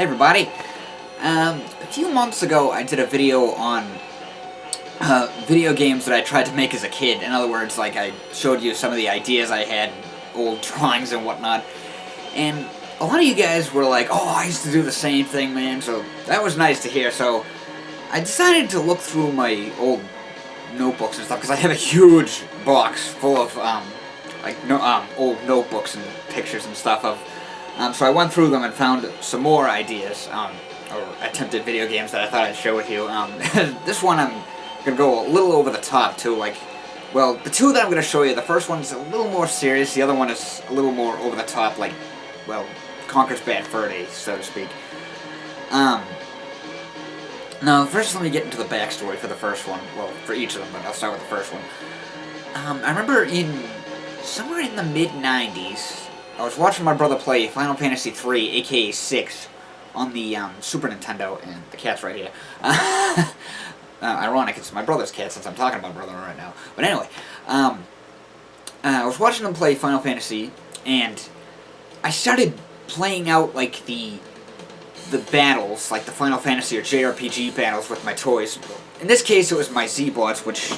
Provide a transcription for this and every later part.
Hey everybody. A few months ago I did a video on video games that I tried to make as a kid. In other words, like I showed you some of the ideas I had, old drawings and whatnot. And a lot of you guys were like, oh, I used to do the same thing, man, so that was nice to hear. So I decided to look through my old notebooks and stuff, because I have a huge box full of old notebooks and pictures and stuff of. So I went through them and found some more ideas, or attempted video games that I thought I'd share with you. This one I'm gonna go a little over the top too. Well, the two that I'm gonna show you, the first one's a little more serious. The other one is a little more over the top, like, well, Conker's Bad Fur Day, so to speak. Now, first let me get into the backstory for the first one. Well, for each of them, but I'll start with the first one. I remember somewhere in the mid-90s, I was watching my brother play Final Fantasy III, aka 6, on the Super Nintendo, and the cat's right here. Ironic, it's my brother's cat since I'm talking about brother right now. But anyway, I was watching him play Final Fantasy, and I started playing out, like, the battles, like the Final Fantasy or JRPG battles with my toys. In this case, it was my Z-Bots, which...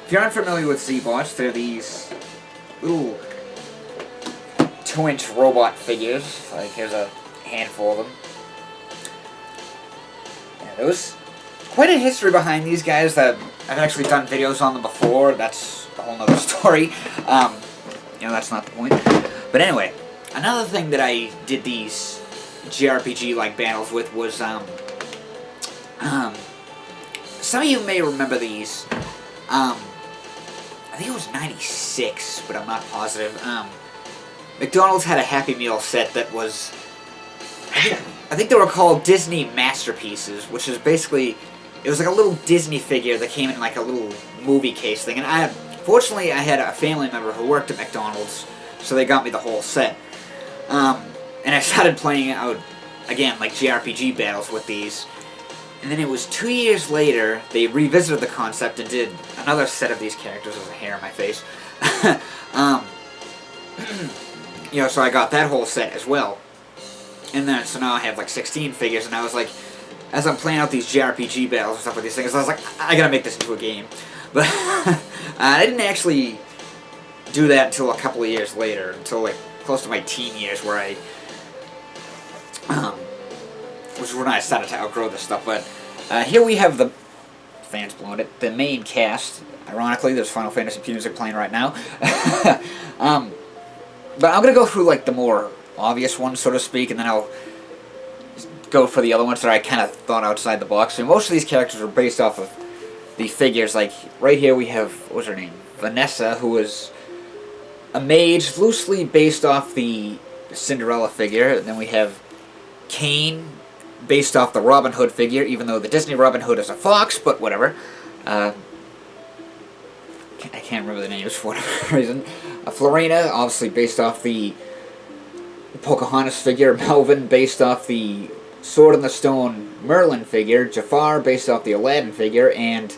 If you're unfamiliar with Z-Bots, they're these little 2-inch robot figures. Like, here's a handful of them. And there was quite a history behind these guys that I've actually done videos on them before. That's a whole nother story. That's not the point. But anyway, another thing that I did these JRPG-like battles with was, some of you may remember these. I think it was 96, but I'm not positive. McDonald's had a Happy Meal set that was... I think they were called Disney Masterpieces, which is basically... It was like a little Disney figure that came in like a little movie case thing. And fortunately, I had a family member who worked at McDonald's, so they got me the whole set. And I started playing out, again, like JRPG battles with these. And then it was 2 years later, they revisited the concept and did another set of these characters. There's a hair on my face. So I got that whole set as well. And then, so now I have like 16 figures, and I was like, as I'm playing out these JRPG battles and stuff with these things, I was like, I gotta make this into a game. But I didn't actually do that until a couple of years later, until like close to my teen years, where which is when I started to outgrow this stuff. But here we have the fans blowing it, the main cast. Ironically, there's Final Fantasy music playing right now. But I'm gonna go through like the more obvious ones, so to speak, and then I'll go for the other ones that I kind of thought outside the box. And most of these characters are based off of the figures. Like right here we have, what's her name? Vanessa, who is a mage, loosely based off the Cinderella figure. And then we have Cain, based off the Robin Hood figure, even though the Disney Robin Hood is a fox, but whatever. I can't remember the names for whatever reason. Florina, obviously based off the Pocahontas figure. Melvin, based off the Sword in the Stone Merlin figure. Jafar, based off the Aladdin figure. And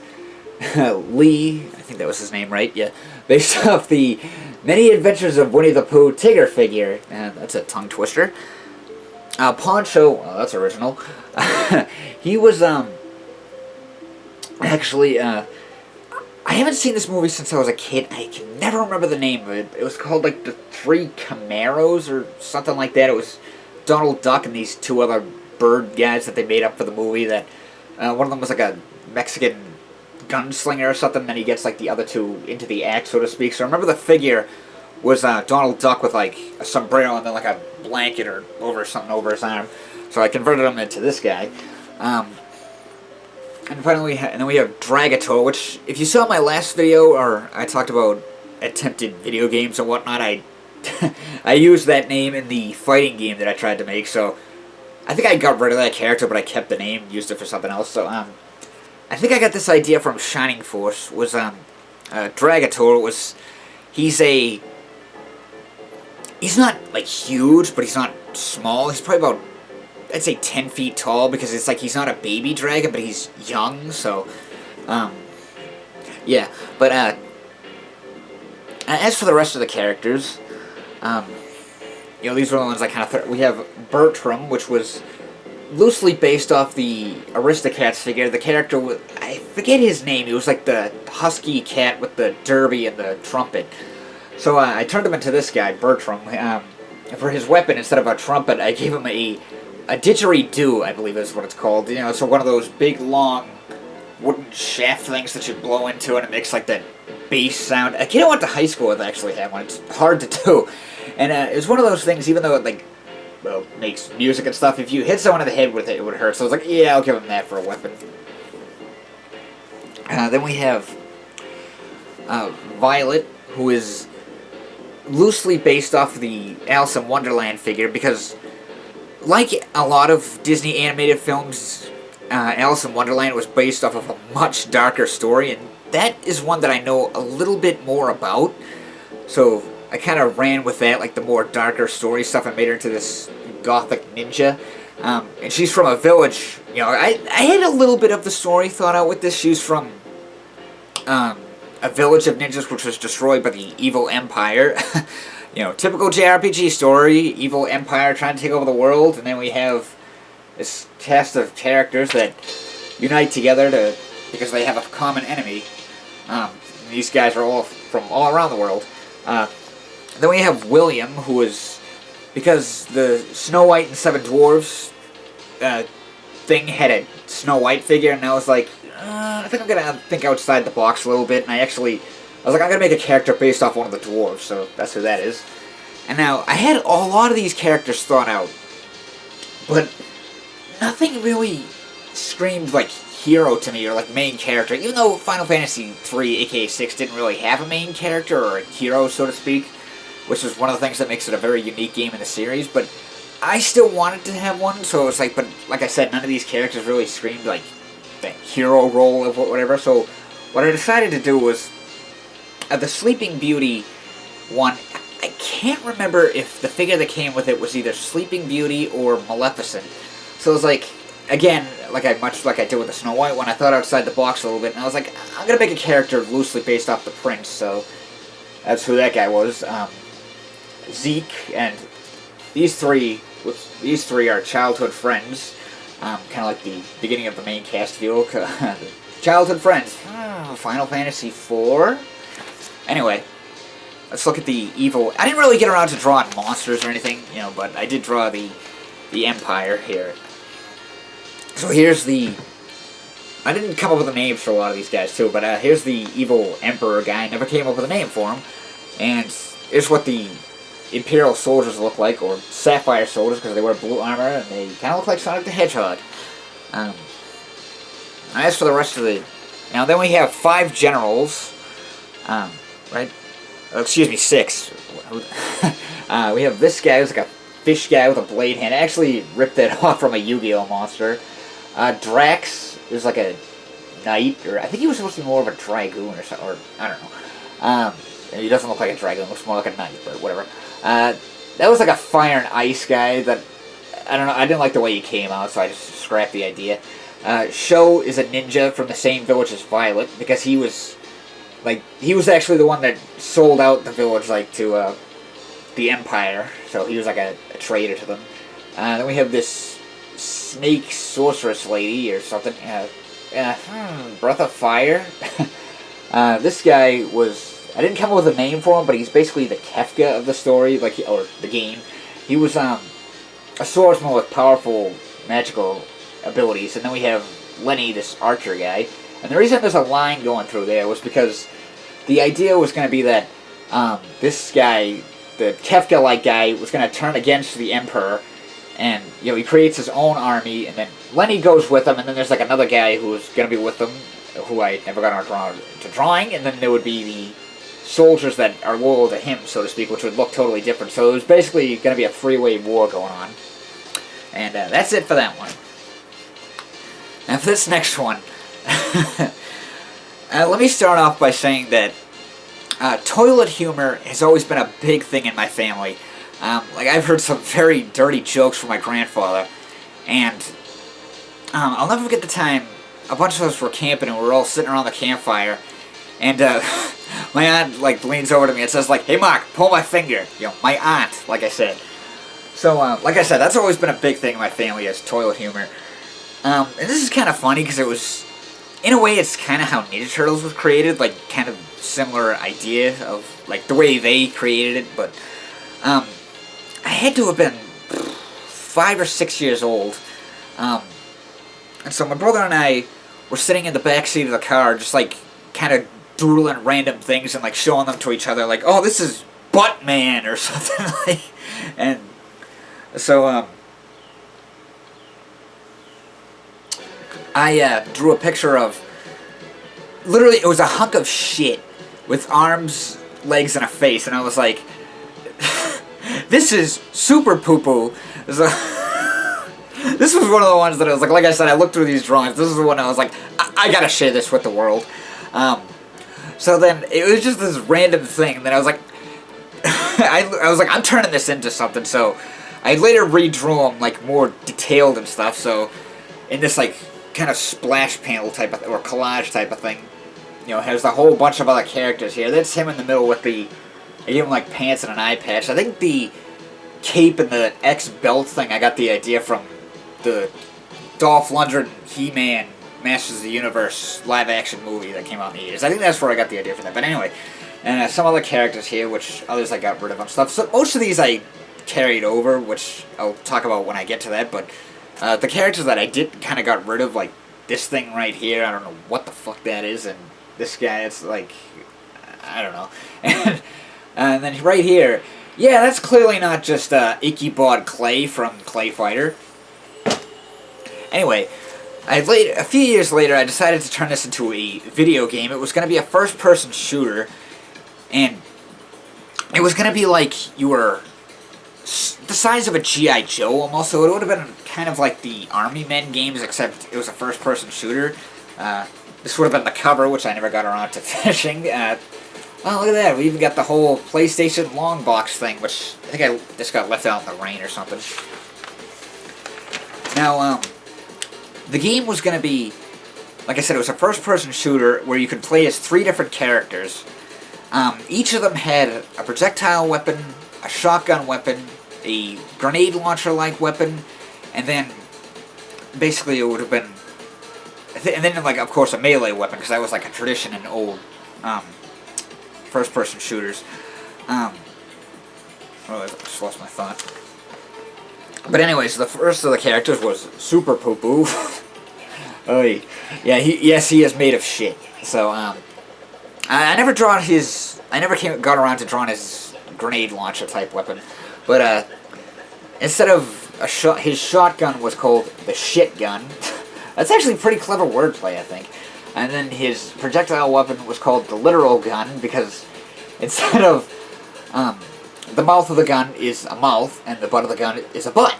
Lee, I think that was his name, right? Yeah. Based off the Many Adventures of Winnie the Pooh Tigger figure. That's a tongue twister. Poncho, that's original. He was, actually, I haven't seen this movie since I was a kid. I can never remember the name of it. It was called, like, The Three Camaros or something like that. It was Donald Duck and these two other bird guys that they made up for the movie. That one of them was, like, a Mexican gunslinger or something, and then he gets, like, the other two into the act, so to speak. So I remember the figure was Donald Duck with, like, a sombrero and then, like, a blanket or something over his arm. So I converted him into this guy. And finally, then we have Dragator, which, if you saw my last video, or I talked about attempted video games and whatnot, I used that name in the fighting game that I tried to make, so I think I got rid of that character, but I kept the name, used it for something else. So, I think I got this idea from Shining Force, was, Dragator he's not, like, huge, but he's not small. He's probably about, I'd say 10 feet tall, because it's like he's not a baby dragon, but he's young, so, yeah. But, as for the rest of the characters, you know, these were the ones I kind of... We have Bertram, which was loosely based off the Aristocats figure. The character was... I forget his name. He was like the husky cat with the derby and the trumpet. So I turned him into this guy, Bertram. For his weapon, instead of a trumpet, I gave him a didgeridoo, I believe is what it's called. You know, so one of those big, long wooden shaft things that you blow into, and it makes like that bass sound. A kid I went to high school with actually had one. It's hard to do. And it was one of those things, even though it, like, well, makes music and stuff, if you hit someone in the head with it, it would hurt. So I was like, yeah, I'll give him that for a weapon. Then we have Violet, who is loosely based off of the Alice in Wonderland figure, because like a lot of Disney animated films, Alice in Wonderland was based off of a much darker story, and that is one that I know a little bit more about. So I kind of ran with that, like the more darker story stuff, and made her into this gothic ninja. And she's from a village, you know, I had a little bit of the story thought out with this. She's from a village of ninjas which was destroyed by the evil empire. You know, typical JRPG story, evil empire trying to take over the world, and then we have this cast of characters that unite together because they have a common enemy. These guys are all from all around the world. Then we have William, who is, because the Snow White and Seven Dwarfs thing had a Snow White figure, and I was like, I think I'm gonna think outside the box a little bit, and I was like, I'm gonna make a character based off one of the dwarves, so that's who that is. And now, I had a lot of these characters thought out, but nothing really screamed like hero to me, or like main character, even though Final Fantasy III, aka 6, didn't really have a main character, or a hero, so to speak, which is one of the things that makes it a very unique game in the series, but I still wanted to have one, so it was like, but like I said, none of these characters really screamed like the hero role of whatever, so what I decided to do was, the Sleeping Beauty one, I can't remember if the figure that came with it was either Sleeping Beauty or Maleficent, so it was like, again, much like I did with the Snow White one, I thought outside the box a little bit, and I was like, I'm gonna make a character loosely based off the prince, so that's who that guy was. Zeke, and these three are childhood friends, kind of like the beginning of the main cast view. Childhood friends. Final Fantasy IV. Anyway, let's look at the evil. I didn't really get around to drawing monsters or anything, you know, but I did draw the Empire here. So here's the... I didn't come up with a name for a lot of these guys too, but here's the evil Emperor guy. I never came up with a name for him, and here's what the Imperial soldiers look like, or Sapphire soldiers, because they wear blue armor, and they kind of look like Sonic the Hedgehog. As for the rest of the... Now, then we have 5 generals, right? Excuse me, 6. We have this guy who's like a fish guy with a blade hand. I actually ripped that off from a Yu-Gi-Oh! Monster. Drax is like a knight, or I think he was supposed to be more of a dragoon or something, or I don't know. He doesn't look like a dragoon, looks more like a knight, but whatever. That was like a fire and ice guy that, I don't know, I didn't like the way he came out, so I just scrapped the idea. Sho is a ninja from the same village as Violet, because he was actually the one that sold out the village, like, to, the Empire, so he was like a traitor to them. Then we have this snake sorceress lady, or something, Breath of Fire. This guy was... I didn't come up with a name for him, but he's basically the Kefka of the story, or the game. He was a swordsman with powerful magical abilities, and then we have Lenny, this archer guy. And the reason there's a line going through there was because the idea was going to be that this guy, the Kefka-like guy, was going to turn against the Emperor, and you know he creates his own army, and then Lenny goes with him, and then there's like another guy who's going to be with them, who I never got around to drawing, and then there would be the soldiers that are loyal to him, so to speak, which would look totally different. So it was basically going to be a 3-way war going on. And that's it for that one. Now for this next one, let me start off by saying that toilet humor has always been a big thing in my family. Like, I've heard some very dirty jokes from my grandfather, and I'll never forget the time a bunch of us were camping and we were all sitting around the campfire, and my aunt, like, leans over to me and says, like, "Hey, Mark, pull my finger." You know, my aunt, like I said. So, like I said, that's always been a big thing in my family, is toilet humor. And this is kind of funny because it was, in a way, it's kind of how Ninja Turtles was created, like, kind of similar idea of, like, the way they created it, but, I had to have been 5 or 6 years old, and so my brother and I were sitting in the back seat of the car, just, like, kind of doodling random things and, like, showing them to each other, like, oh, this is Butt Man, or something, like, and so, I drew a picture of, literally, it was a hunk of shit with arms, legs, and a face, and I was like, this is super poo-poo. So, this was one of the ones that I was like I said, I looked through these drawings, this is the one I was like, I gotta share this with the world. So then, it was just this random thing that I was like, I was like, I'm turning this into something, so I later redrew them, like, more detailed and stuff, so in this, like, kind of splash panel type of, or collage type of thing, you know, has a whole bunch of other characters here. That's him in the middle with the, I gave him, like, pants and an eye patch. I think the cape and the X belt thing, I got the idea from the Dolph Lundgren He-Man Masters of the Universe live-action movie that came out in the 80s. I think that's where I got the idea for that, but anyway. And some other characters here, which others I got rid of and stuff. So most of these I carried over, which I'll talk about when I get to that, but the characters that I did kind of got rid of, like this thing right here, I don't know what the fuck that is, and this guy, it's like, I don't know. And then right here, yeah, that's clearly not just Ichabod Clay from Clay Fighter. Anyway, a few years later, I decided to turn this into a video game. It was going to be a first-person shooter, and it was going to be like you were the size of a G.I. Joe almost, so it would have been kind of like the Army Men games, except it was a first-person shooter. This would have been the cover, which I never got around to finishing. Oh, look at that, we even got the whole PlayStation long box thing, which I think this got left out in the rain or something. Now, the game was going to be, like I said, it was a first-person shooter where you could play as 3 different characters. Each of them had a projectile weapon, a shotgun weapon, a grenade launcher-like weapon, and then basically it would have been, and then like of course a melee weapon, because that was like a tradition in old first-person shooters. Oh, I just lost my thought. But anyway, so the first of the characters was Super Poo Poo. Oh, yeah, he is made of shit. So I never got around to drawing his grenade launcher type weapon, but instead of his shotgun was called the shit gun. That's actually pretty clever wordplay, I think. And then his projectile weapon was called the literal gun, because instead of the mouth of the gun is a mouth and the butt of the gun is a butt.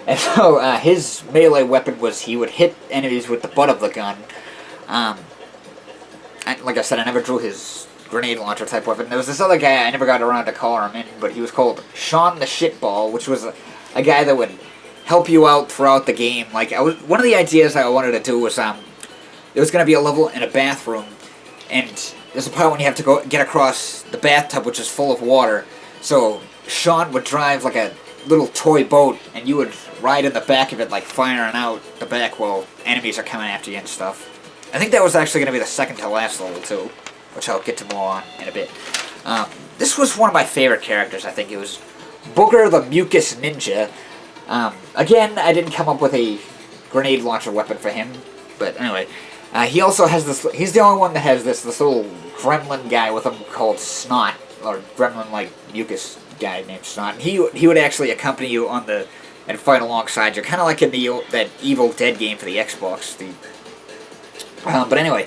And so his melee weapon was he would hit enemies with the butt of the gun. Like I said, I never drew his grenade launcher type weapon. There was this other guy, I never got around to calling him in, but he was called Sean the Shitball, which was a guy that would help you out throughout the game. Like, one of the ideas I wanted to do was, there was going to be a level in a bathroom, and there's a part when you have to get across the bathtub, which is full of water. So Sean would drive like a little toy boat, and you would ride in the back of it, like firing out the back while enemies are coming after you and stuff. I think that was actually going to be the second to last level too, which I'll get to more on in a bit. This was one of my favorite characters. I think it was Booger the Mucus Ninja. Again, I didn't come up with a grenade launcher weapon for him, but anyway. He also has this, he's the only one that has this little gremlin guy with him called Snot, or gremlin-like mucus guy named Snot. And he would actually accompany you on and fight alongside you, kind of like in that Evil Dead game for the Xbox. But anyway,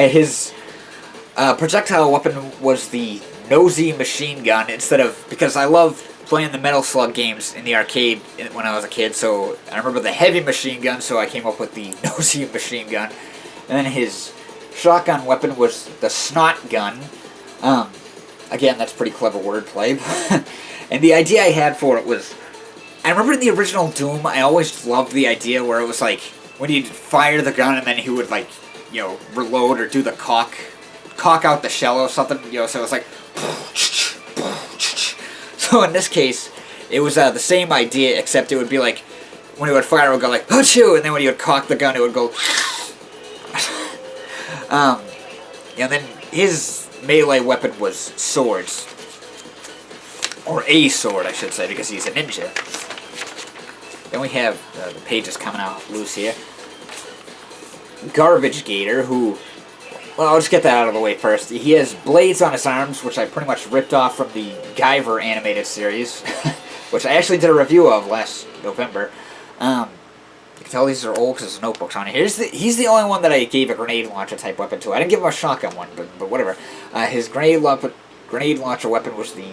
his projectile weapon was the Nosy machine gun, because I loved playing the Metal Slug games in the arcade when I was a kid, so I remember the heavy machine gun, so I came up with the Nosy machine gun. And then his shotgun weapon was the Snot gun. Again, that's pretty clever wordplay. And the idea I had for it was, I remember in the original Doom, I always loved the idea where it was like, when he'd fire the gun and then he would like, you know, reload or do the cock out the shell or something, you know, so it was like, So in this case, it was the same idea, except it would be like, when he would fire, it would go like, "Achoo!" And then when he would cock the gun, it would go... and then his melee weapon was swords. Or a sword, I should say, because he's a ninja. Then we have, the pages coming out loose here. Garbage Gator, who... Well, I'll just get that out of the way first. He has blades on his arms, which I pretty much ripped off from the Guyver animated series, which I actually did a review of last November. You can tell these are old because there's notebooks on it. He's the only one that I gave a grenade launcher type weapon to. I didn't give him a shotgun one, but whatever. His grenade launcher weapon was the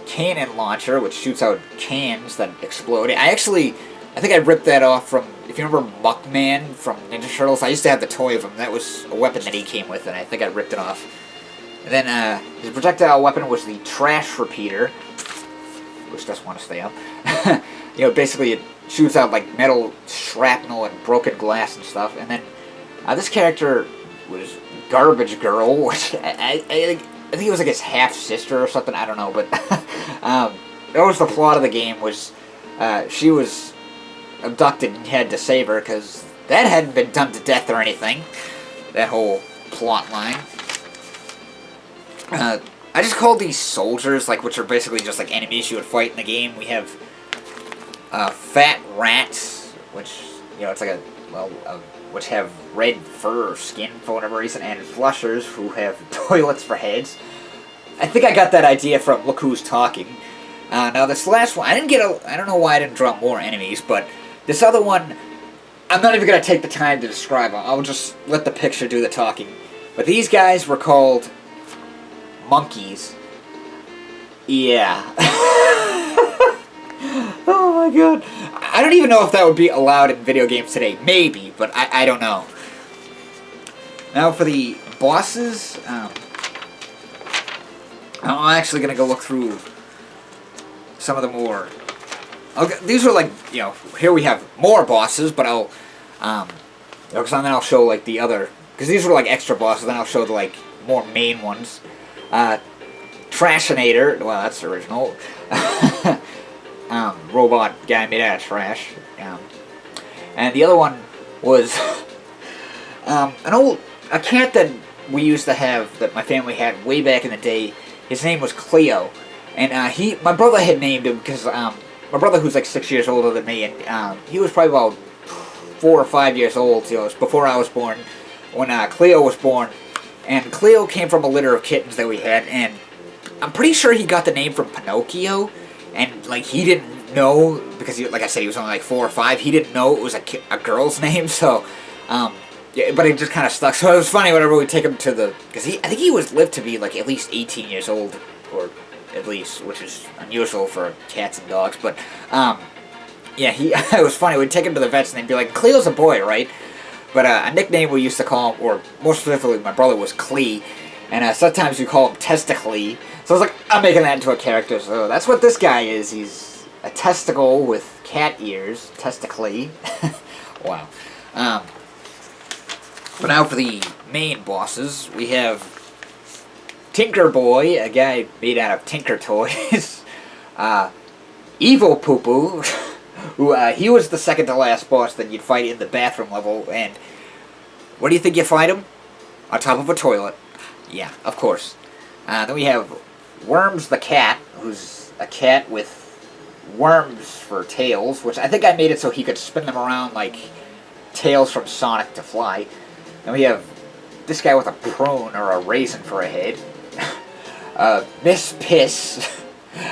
cannon launcher, which shoots out cans that explode. I think I ripped that off from, if you remember Muckman from Ninja Turtles, I used to have the toy of him. That was a weapon that he came with, and I think I ripped it off. And then his projectile weapon was the trash repeater, which doesn't want to stay up. You know, basically it shoots out like metal shrapnel and broken glass and stuff. And then this character was Garbage Girl, which I think it was like his half-sister or something, I don't know, but that was the plot of the game, was she was abducted and had to save her, because that hadn't been done to death or anything, that whole plot line. I just called these soldiers, like, which are basically just like enemies you would fight in the game. We have fat rats, which, you know, it's like which have red fur or skin for whatever reason, and flushers who have toilets for heads. I think I got that idea from Look Who's Talking. Now this last one, I don't know why I didn't draw more enemies, but this other one, I'm not even going to take the time to describe them. I'll just let the picture do the talking. But these guys were called monkeys. Yeah. Oh my god. I don't even know if that would be allowed in video games today. Maybe, but I don't know. Now for the bosses, I'm actually going to go look through some of the more... Okay, these are like, you know, here we have more bosses, but I'll, because then I'll show like the other, because these were like extra bosses, then I'll show the like more main ones. Trashinator, well that's original. Robot guy made out of trash. And the other one was a cat that we used to have, that my family had way back in the day. His name was Cleo, and my brother had named him because my brother, who's like 6 years older than me, and he was probably about 4 or 5 years old, you know, before I was born, when Cleo was born. And Cleo came from a litter of kittens that we had, and I'm pretty sure he got the name from Pinocchio, and like he didn't know, because like I said, he was only like 4 or 5, he didn't know it was a girl's name, so, yeah, but it just kind of stuck. So it was funny whenever we take him to the, because I think he lived to be like at least 18 years old, or at least, which is unusual for cats and dogs, but, yeah, it was funny, we'd take him to the vets and they'd be like, Cleo's a boy, right? But a nickname we used to call him, or more specifically my brother, was Clee, and sometimes we call him Testically, so I was like, I'm making that into a character, so that's what this guy is. He's a testicle with cat ears, Testically. Wow. But now for the main bosses, we have Tinker Boy, a guy made out of Tinker Toys. Evil Poo Poo, who, he was the second to last boss that you'd fight in the bathroom level, and where do you think you fight him? On top of a toilet. Yeah, of course. Then we have Worms the Cat, who's a cat with worms for tails, which I think I made it so he could spin them around like tails from Sonic to fly. Then we have this guy with a prune or a raisin for a head. Miss Piss,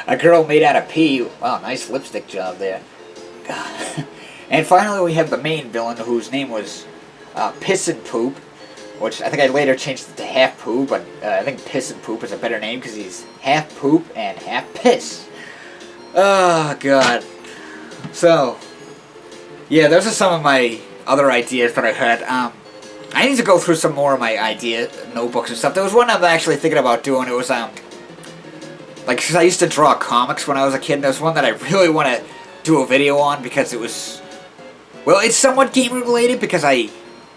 a girl made out of pee. Wow, nice lipstick job there. And finally we have the main villain, whose name was Piss and Poop, which I think I later changed it to Half Poo, but I think Piss and Poop is a better name because he's half poop and half piss. Oh, God. So, yeah, those are some of my other ideas that I had. I need to go through some more of my idea notebooks and stuff. There was one I'm actually thinking about doing. It was, like, cause I used to draw comics when I was a kid, and there's one that I really want to do a video on because it was, well, it's somewhat game-related because I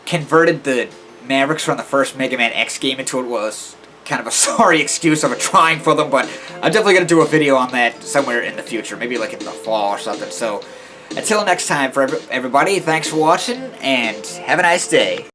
converted the Mavericks from the first Mega Man X game into what was kind of a sorry excuse of a trying for them, but I'm definitely going to do a video on that somewhere in the future, maybe like in the fall or something. So until next time, for everybody, thanks for watching, and have a nice day.